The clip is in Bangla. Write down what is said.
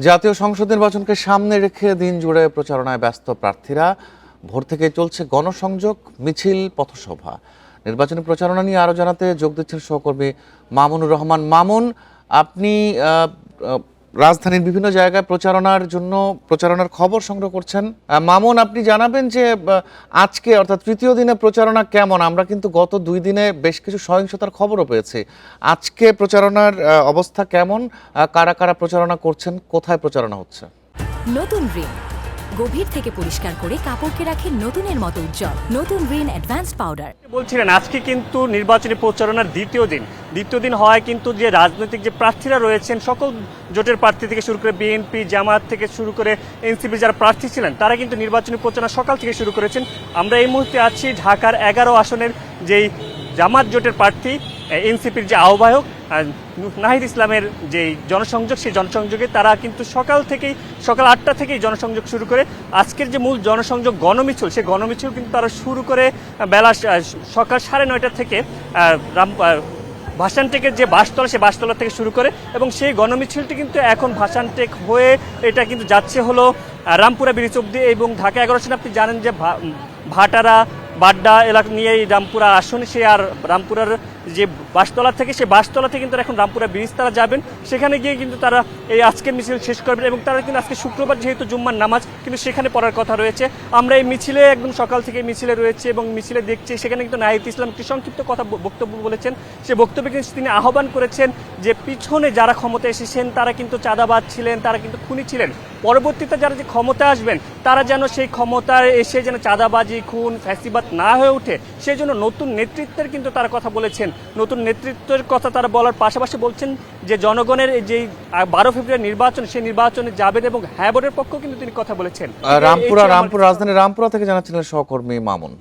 জাতীয় সংসদ নির্বাচনকে সামনে রেখে দিন জুড়ে প্রচারণায় ব্যস্ত প্রার্থীরা। ভোর থেকে চলছে গণসংযোগ, মিছিল, পথসভা। নির্বাচনী প্রচারণা নিয়ে আরো জানাতে যোগ দিচ্ছেন সহকর্মী মামুনুর রহমান। মামুন, আপনি রাজধানীর বিভিন্ন জায়গায় প্রচারণার খবর সংগ্রহ করছেন। মামুন, আপনি জানাবেন যে আজকে অর্থাৎ তৃতীয় দিনে প্রচারণা কেমন? আমরা কিন্তু গত 2 দিনে বেশ কিছু সহিংসতার খবরও পেয়েছি। আজকে প্রচারণার অবস্থা কেমন? কারা কারা প্রচারণা করছেন? কোথায় প্রচারণা হচ্ছে? নতুন রিন গভীর থেকে পরিষ্কার করে কাপড়কে রাখে নতুনের মতো উজ্জ্বল। নতুন রিন অ্যাডভান্সড পাউডার। বলছিলেন আজকে কিন্তু নির্বাচনী প্রচারণার দ্বিতীয় দিন হওয়ায় কিন্তু যে রাজনৈতিক যে প্রার্থীরা রয়েছেন, সকল জোটের প্রার্থী থেকে শুরু করে বিএনপি, জামাত থেকে শুরু করে এনসিপি যারা প্রার্থী ছিলেন, তারা কিন্তু নির্বাচনী প্রচারণা সকাল থেকে শুরু করেছেন। আমরা এই মুহূর্তে আছি ঢাকার 11 আসনের যেই জামাত জোটের প্রার্থী, এনসিপির যে আহ্বায়ক নাহিদ ইসলামের যে জনসংযোগ, সেই জনসংযোগে তারা কিন্তু সকাল 8টা থেকেই জনসংযোগ শুরু করে আজকের যে মূল জনসংযোগ গণমিছিল, সেই গণমিছিল কিন্তু তারা শুরু করে বেলা সকাল 9:30 থেকে ভাসানটেকের যে বাসতলা, সেই বাসতলা থেকে শুরু করে, এবং সেই গণমিছিলটি কিন্তু এখন ভাসানটেক হয়ে এটা কিন্তু যাচ্ছে হলো রামপুরা ব্রিজ অব্দি। এবং ঢাকা 11 আসনে আপনি জানেন যে ভাটারা বাড্ডা এলাকা নিয়ে এই রামপুরা আসনে, সে আর রামপুরার যে বাসতলা থেকে, সেই বাসতলা থেকে কিন্তু এখন রামপুরা ব্রিজ তারা যাবেন। সেখানে গিয়ে কিন্তু তারা এই আজকের মিছিল শেষ করবেন, এবং তারা কিন্তু আজকে শুক্রবার যেহেতু জুম্মার নামাজ, কিন্তু সেখানে পড়ার কথা রয়েছে। আমরা এই মিছিলে একদম সকাল থেকে মিছিলে রয়েছে এবং মিছিলে দেখছি সেখানে কিন্তু নাহিদ ইসলাম একটি সংক্ষিপ্ত বক্তব্য বলেছেন। সে বক্তব্যে কিন্তু তিনি আহ্বান করেছেন যে পিছনে যারা ক্ষমতায় এসেছেন তারা কিন্তু চাঁদাবাজ ছিলেন, তারা কিন্তু খুনি ছিলেন। পরবর্তীতে যারা যে ক্ষমতায় আসবেন তারা যেন সেই ক্ষমতায় এসে যেন চাঁদাবাজি, খুন, ফ্যাসিবাদ না হয়ে ওঠে, সেই জন্য নতুন নেতৃত্বের কিন্তু তারা কথা বলেছেন। নতুন নেতৃত্বের কথা তারা বলার পাশাপাশি বলছেন যে জনগণের যে 12 ফেব্রুয়ারি নির্বাচন, সেই নির্বাচনে যাবেন এবং হ্যাঁ ভোটের পক্ষেও কিন্তু তিনি কথা বলেছেন। রাজধানী রামপুরা থেকে জানাচ্ছিলেন সহকর্মী মামুন।